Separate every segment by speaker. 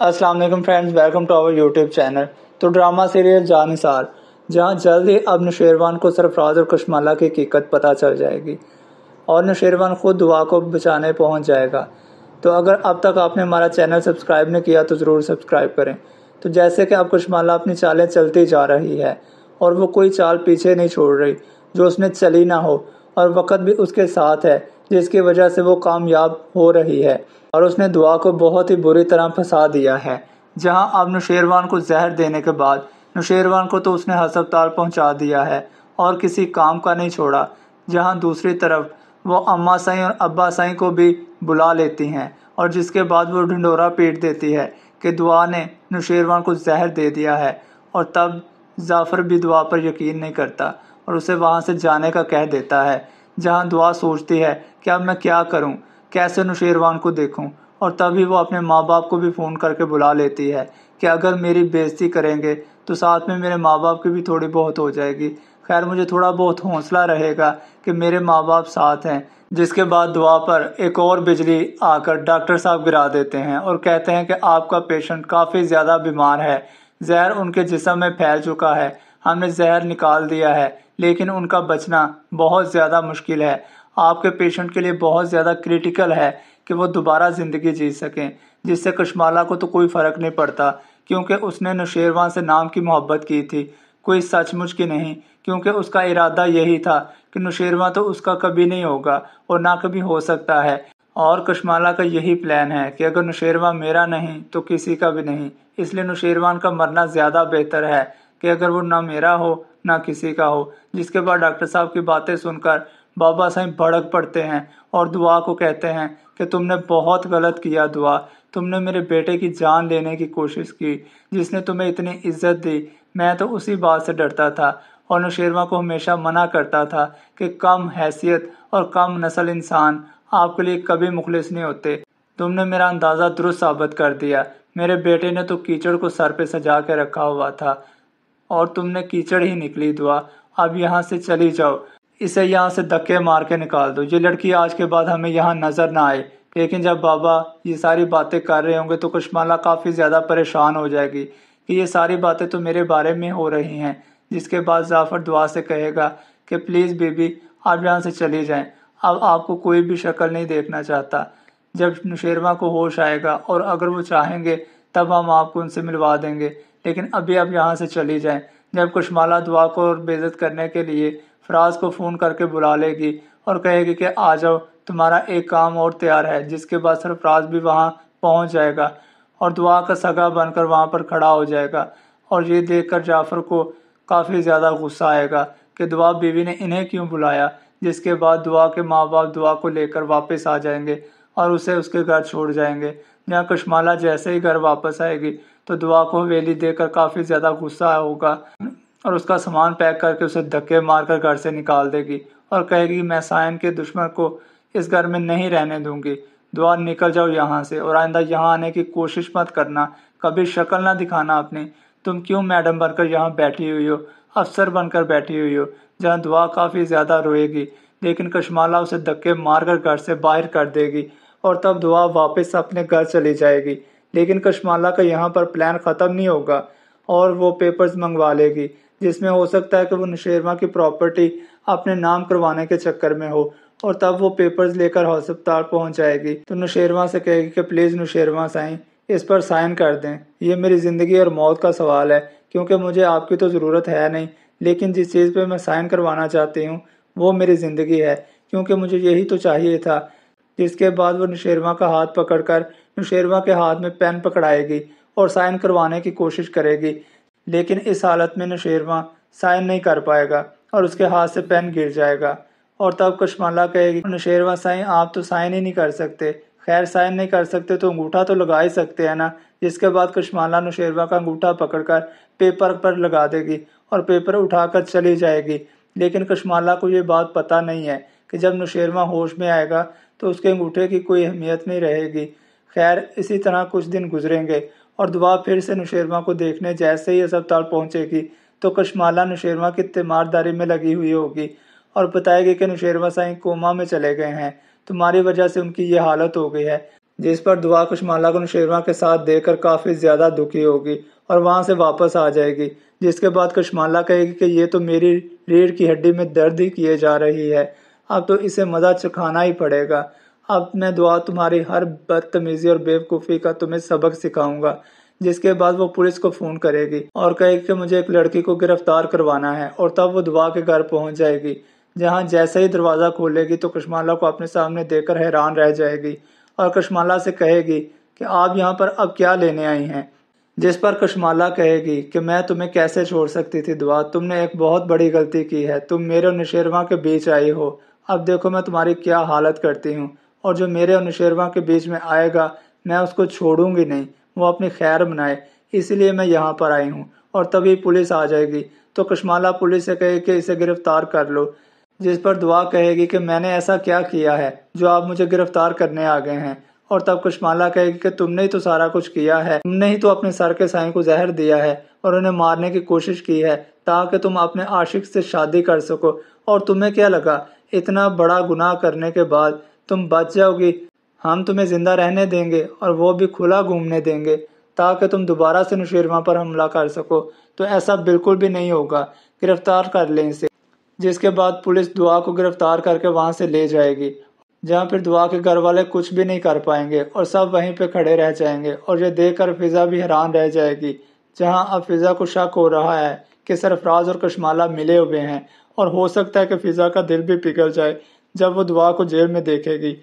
Speaker 1: السلام علیکم friends, welcome to our YouTube channel. تو ڈرامہ سیریل جانثار، جہاں جلد ہی اب نوشیروان کو سرفراز اور کشمالہ کی حقیقت پتہ چل جائے گی اور نوشیروان خود دعا کو بچانے پہنچ جائے گا۔ تو اگر اب تک آپ نے ہمارا چینل سبسکرائب نہیں کیا تو ضرور سبسکرائب کریں۔ تو جیسے کہ اب کشمالہ اپنی چالیں چلتی جا رہی ہے اور وہ کوئی چال پیچھے نہیں چھوڑ رہی جو اس نے چلی نہ ہو، اور وقت بھی اس کے ساتھ ہے جس کی وجہ سے وہ کامیاب ہو رہی ہے، اور اس نے دعا کو بہت ہی بری طرح پھنسا دیا ہے۔ جہاں اب نوشیروان کو زہر دینے کے بعد نوشیروان کو تو اس نے ہسپتال پہنچا دیا ہے اور کسی کام کا نہیں چھوڑا، جہاں دوسری طرف وہ اماں سائیں اور ابا سائیں کو بھی بلا لیتی ہیں، اور جس کے بعد وہ ڈھنڈورا پیٹ دیتی ہے کہ دعا نے نوشیروان کو زہر دے دیا ہے، اور تب ظفر بھی دعا پر یقین نہیں کرتا اور اسے وہاں سے جانے کا کہہ دیتا ہے۔ جہاں دعا سوچتی ہے کہ اب میں کیا کروں، کیسے نوشیروان کو دیکھوں، اور تبھی وہ اپنے ماں باپ کو بھی فون کر کے بلا لیتی ہے کہ اگر میری بےزتی کریں گے تو ساتھ میں میرے ماں باپ کی بھی تھوڑی بہت ہو جائے گی، خیر مجھے تھوڑا بہت حوصلہ رہے گا کہ میرے ماں باپ ساتھ ہیں۔ جس کے بعد دعا پر ایک اور بجلی آ کر ڈاکٹر صاحب گرا دیتے ہیں اور کہتے ہیں کہ آپ کا پیشنٹ کافی زیادہ بیمار ہے، زہر ان کے جسم میں پھیل چکا ہے، ہم نے زہر نکال دیا ہے لیکن ان کا بچنا بہت زیادہ مشکل ہے، آپ کے پیشنٹ کے لیے بہت زیادہ کریٹیکل ہے کہ وہ دوبارہ زندگی جی سکیں۔ جس سے کشمالہ کو تو کوئی فرق نہیں پڑتا کیونکہ اس نے نوشیروان سے نام کی محبت کی تھی، کوئی سچ مچ کی نہیں، کیونکہ اس کا ارادہ یہی تھا کہ نوشیروان تو اس کا کبھی نہیں ہوگا اور نہ کبھی ہو سکتا ہے، اور کشمالہ کا یہی پلان ہے کہ اگر نوشیروان میرا نہیں تو کسی کا بھی نہیں، اس لیے نوشیروان کا مرنا زیادہ بہتر ہے کہ اگر وہ نہ میرا ہو نہ کسی کا ہو۔ جس کے بعد ڈاکٹر صاحب کی باتیں سن کر بابا سائیں بھڑک پڑتے ہیں اور دعا کو کہتے ہیں کہ تم نے بہت غلط کیا دعا، تم نے میرے بیٹے کی جان لینے کی کوشش کی، جس نے تمہیں اتنی عزت دی، میں تو اسی بات سے ڈرتا تھا اور نوشیروان کو ہمیشہ منع کرتا تھا کہ کم حیثیت اور کم نسل انسان آپ کے لیے کبھی مخلص نہیں ہوتے۔ تم نے میرا اندازہ درست ثابت کر دیا، میرے بیٹے نے تو کیچڑ کو سر پہ سجا کے رکھا ہوا تھا اور تم نے کیچڑ ہی نکلی دعا، اب یہاں سے چلی جاؤ، اسے یہاں سے دھکے مار کے نکال دو، یہ لڑکی آج کے بعد ہمیں یہاں نظر نہ آئے۔ لیکن جب بابا یہ ساری باتیں کر رہے ہوں گے تو کشمالہ کافی زیادہ پریشان ہو جائے گی کہ یہ ساری باتیں تو میرے بارے میں ہو رہی ہیں۔ جس کے بعد ظفر دعا سے کہے گا کہ پلیز بی بی آپ یہاں سے چلی جائیں، اب آپ کو کوئی بھی شکل نہیں دیکھنا چاہتا۔ جب نوشیروان کو ہوش آئے گا اور اگر وہ چاہیں گے تب ہم آپ کو ان سے ملوا دیں گے، لیکن ابھی آپ یہاں سے چلی جائیں۔ جب کشمالہ دعا کو بے عزت کرنے کے لیے فراز کو فون کر کے بلا لے گی اور کہے گی کہ آ جاؤ تمہارا ایک کام اور تیار ہے، جس کے بعد سرفراز بھی وہاں پہنچ جائے گا اور دعا کا سگا بن کر وہاں پر کھڑا ہو جائے گا، اور یہ دیکھ کر جعفر کو کافی زیادہ غصہ آئے گا کہ دعا بیوی نے انہیں کیوں بلایا۔ جس کے بعد دعا کے ماں باپ دعا کو لے کر واپس آ جائیں گے اور اسے اس کے گھر چھوڑ جائیں گے۔ جہاں کشمالہ جیسے ہی گھر واپس آئے گی تو دعا کو حویلی دے کر کافی زیادہ غصہ ہوگا اور اس کا سامان پیک کر کے اسے دھکے مار کر گھر سے نکال دے گی اور کہے گی میں سائن کے دشمن کو اس گھر میں نہیں رہنے دوں گی، دعا نکل جاؤ یہاں سے اور آئندہ یہاں آنے کی کوشش مت کرنا، کبھی شکل نہ دکھانا اپنی، تم کیوں میڈم بن کر یہاں بیٹھی ہوئی ہو، افسر بن کر بیٹھی ہوئی ہو۔ جہاں دعا کافی زیادہ روئے گی لیکن کشمالہ اسے دھکے مار کر گھر سے باہر کر دے گی اور تب دعا واپس اپنے گھر چلی جائے گی۔ لیکن کشمالہ کا یہاں پر پلان ختم نہیں ہوگا اور وہ پیپرز منگوا لے گی جس میں ہو سکتا ہے کہ وہ نوشیروان کی پراپرٹی اپنے نام کروانے کے چکر میں ہو، اور تب وہ پیپرز لے کر ہسپتال پہنچ جائے گی تو نوشیروان سے کہے گی کہ پلیز نوشیروان سائیں اس پر سائن کر دیں، یہ میری زندگی اور موت کا سوال ہے، کیونکہ مجھے آپ کی تو ضرورت ہے نہیں، لیکن جس چیز پہ میں سائن کروانا چاہتی ہوں وہ میری زندگی ہے، کیونکہ مجھے یہی تو چاہیے تھا۔ جس کے بعد وہ نوشیروان کا ہاتھ پکڑ کر نوشیروان کے ہاتھ میں پین پکڑائے گی اور سائن کروانے کی کوشش کرے گی، لیکن اس حالت میں نوشیروان سائن نہیں کر پائے گا اور اس کے ہاتھ سے پین گر جائے گا، اور تب کشمالہ کہے گی نوشیروان سائیں آپ تو سائن ہی نہیں کر سکتے، خیر سائن نہیں کر سکتے تو انگوٹھا تو لگا ہی سکتے ہیں نا۔ جس کے بعد کشمالہ نوشیروان کا انگوٹھا پکڑ کر پیپر پر لگا دے گی اور پیپر اٹھا کر چلی جائے گی، لیکن کشمالہ کو یہ بات پتہ نہیں ہے کہ جب نوشیروان ہوش میں آئے گا تو اس کے انگوٹھے کی کوئی اہمیت نہیں رہے گی۔ خیر اسی طرح کچھ دن گزریں گے اور دعا پھر سے نوشیروان کو دیکھنے جیسے ہی ہسپتال پہنچے گی تو کشمالہ نوشیروان کی تیمارداری میں لگی ہوئی ہوگی اور بتائے گی کہ نوشیروان سائیں کوما میں چلے گئے ہیں، تمہاری وجہ سے ان کی یہ حالت ہو گئی ہے، جس پر دعا کشمالہ کو نوشیروان کے ساتھ دیکھ کر کافی زیادہ دکھی ہوگی اور وہاں سے واپس آ جائے گی، جس کے بعد کشمالہ کہے گی کہ یہ تو میری ریڑھ کی ہڈی میں درد ہی کیے جا رہی ہے، اب تو اسے مزہ چکھانا ہی پڑے گا، اب میں دعا تمہاری ہر بدتمیزی اور بیوقوفی کا تمہیں سبق سکھاؤں گا۔ جس کے بعد وہ پولیس کو فون کرے گی اور کہے گی کہ مجھے ایک لڑکی کو گرفتار کروانا ہے، اور تب وہ دعا کے گھر پہنچ جائے گی، جہاں جیسے ہی دروازہ کھولے گی تو کشمالہ کو اپنے سامنے دیکھ کر حیران رہ جائے گی اور کشمالہ سے کہے گی کہ آپ یہاں پر اب کیا لینے آئی ہیں؟ جس پر کشمالہ کہے گی کہ میں تمہیں کیسے چھوڑ سکتی تھی دعا، تم نے ایک بہت بڑی غلطی کی ہے، تم میرے اور نوشیروان کے بیچ آئی ہو، اب دیکھو میں تمہاری کیا حالت کرتی ہوں، اور جو میرے اور نوشیروان کے بیچ میں آئے گا میں اس کو چھوڑوں گی نہیں، وہ اپنی خیر بنائے، اس لیے میں یہاں پر آئی ہوں۔ اور تبھی پولیس آ جائے گی تو کشمالہ پولیس سے کہے کہ اسے گرفتار کر لو، جس پر دعا کہے گی کہ میں نے ایسا کیا کیا ہے جو آپ مجھے گرفتار کرنے آ گئے ہیں، اور تب کشمالہ کہے گی کہ تم نے ہی تو سارا کچھ کیا ہے، تم نے ہی تو اپنے سر کے سائیں کو زہر دیا ہے اور انہیں مارنے کی کوشش کی ہے تاکہ تم اپنے عاشق سے شادی کر سکو، اور تمہیں کیا لگا اتنا بڑا گناہ کرنے کے بعد تم بچ جاؤ گی، ہم تمہیں زندہ رہنے دیں گے اور وہ بھی کھلا گھومنے دیں گے تاکہ تم دوبارہ سے نوشیروان پر حملہ کر سکو، تو ایسا بالکل بھی نہیں ہوگا، گرفتار کر لیں اسے۔ جس کے بعد پولیس دعا کو گرفتار کر کے وہاں سے لے جائے گی، جہاں پھر دعا کے گھر والے کچھ بھی نہیں کر پائیں گے اور سب وہیں پہ کھڑے رہ جائیں گے، اور یہ دیکھ کر فضا بھی حیران رہ جائے گی، جہاں اب فضا کو شک ہو رہا ہے کہ سرفراز اور کشمالہ ملے ہوئے ہیں، اور ہو سکتا ہے کہ فضا کا دل بھی پگھل جائے جب وہ دعا کو جیل میں دیکھے گی،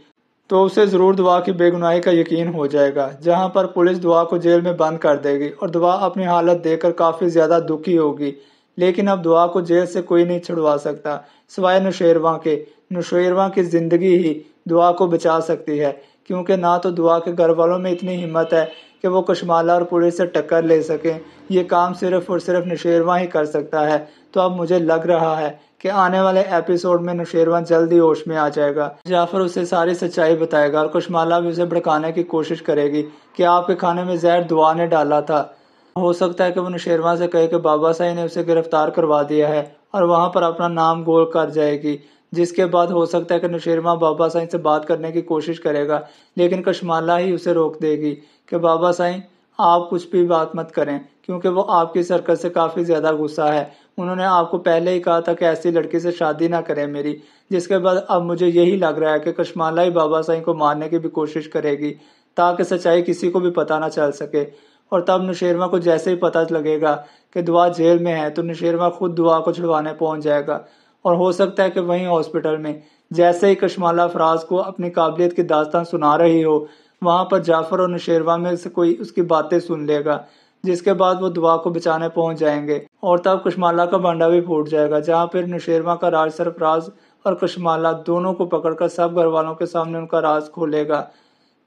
Speaker 1: تو اسے ضرور دعا کی بے گناہی کا یقین ہو جائے گا، جہاں پر پولیس دعا کو جیل میں بند کر دے گی اور دعا اپنی حالت دیکھ کر کافی زیادہ دکھی ہوگی، لیکن اب دعا کو جیل سے کوئی نہیں چھڑوا سکتا سوائے نوشیروان کے، نوشیروان کی زندگی ہی دعا کو بچا سکتی ہے، کیونکہ نہ تو دعا کے گھر والوں میں اتنی ہمت ہے کہ وہ کشمالہ اور پولیس سے ٹکر لے سکیں، یہ کام صرف اور صرف نوشیروان ہی کر سکتا ہے، تو اب مجھے لگ رہا ہے کہ آنے والے ایپیسوڈ میں نوشیروان جلد ہی ہوش میں آ جائے گا، جعفر اسے ساری سچائی بتائے گا اور کشمالہ بھی اسے بھڑکانے کی کوشش کرے گی کہ آپ کے کھانے میں زہر دعا نے ڈالا تھا، ہو سکتا ہے کہ وہ نوشیروان سے کہے کہ بابا سائی نے اسے گرفتار کروا دیا ہے اور وہاں پر اپنا نام گول کر جائے گی، جس کے بعد ہو سکتا ہے کہ نوشیروان بابا سائی سے بات کرنے کی کوشش کرے گا، لیکن کشمالہ ہی اسے روک دے گی کہ بابا سائی آپ کچھ بھی بات مت کریں، کیونکہ وہ آپ کی حرکت سے کافی زیادہ غصہ ہے، انہوں نے آپ کو پہلے ہی کہا تھا کہ ایسی لڑکی سے شادی نہ کریں میری، جس کے بعد اب مجھے یہی لگ رہا ہے کہ کشمالہ ہی بابا سائی کو مارنے کی بھی کوشش کرے گی تاکہ سچائی کسی کو بھی پتہ نہ چل سکے، اور تب نوشیروان کو جیسے ہی پتہ لگے گا کہ دعا جیل میں ہے تو نوشیروان خود دعا کو چھڑوانے پہنچ جائے گا، اور ہو سکتا ہے کہ وہیں ہاسپٹل میں جیسے ہی کشمالہ فراز کو اپنی قابلیت کی داستان سنا رہی ہو، وہاں پر جعفر اور نوشیروان میں سے کوئی اس کی باتیں سن لے گا، جس کے بعد وہ دعا کو بچانے پہنچ جائیں گے، اور تب کشمالہ کا بانڈا بھی پھوٹ جائے گا، جہاں پھر نوشیروان کا راز سرفراز اور کشمالہ دونوں کو پکڑ کر سب گھر والوں کے سامنے ان کا راز کھولے گا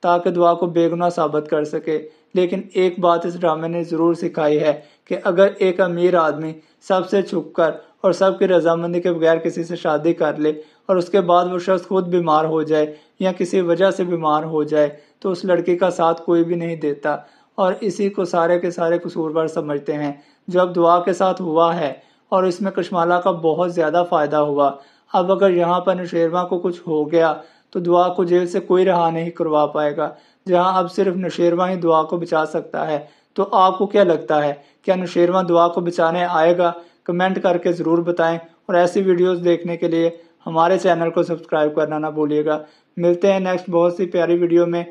Speaker 1: تاکہ دعا کو بے گناہ ثابت کر سکے۔ لیکن ایک بات اس ڈرامے نے ضرور سکھائی ہے کہ اگر ایک امیر آدمی سب سے چھپ کر اور سب کی رضامندی کے بغیر کسی سے شادی کر لے اور اس کے بعد وہ شخص خود بیمار ہو جائے یا کسی وجہ سے بیمار ہو جائے تو اس لڑکی کا ساتھ کوئی بھی نہیں دیتا، اور اسی کو سارے کے سارے قصوروار سمجھتے ہیں، جو اب دعا کے ساتھ ہوا ہے، اور اس میں کشمالہ کا بہت زیادہ فائدہ ہوا۔ اب اگر یہاں پر نوشیروان کو کچھ ہو گیا تو دعا کو جیل سے کوئی رہا نہیں کروا پائے گا، جہاں اب صرف نوشیروان ہی دعا کو بچا سکتا ہے۔ تو آپ کو کیا لگتا ہے، کیا نوشیروان دعا کو بچانے آئے گا؟ کمنٹ کر کے ضرور بتائیں، اور ایسی ویڈیوز دیکھنے کے لیے ہمارے چینل کو سبسکرائب کرنا نہ بھولیے گا۔ ملتے ہیں نیکسٹ بہت سی پیاری ویڈیو میں۔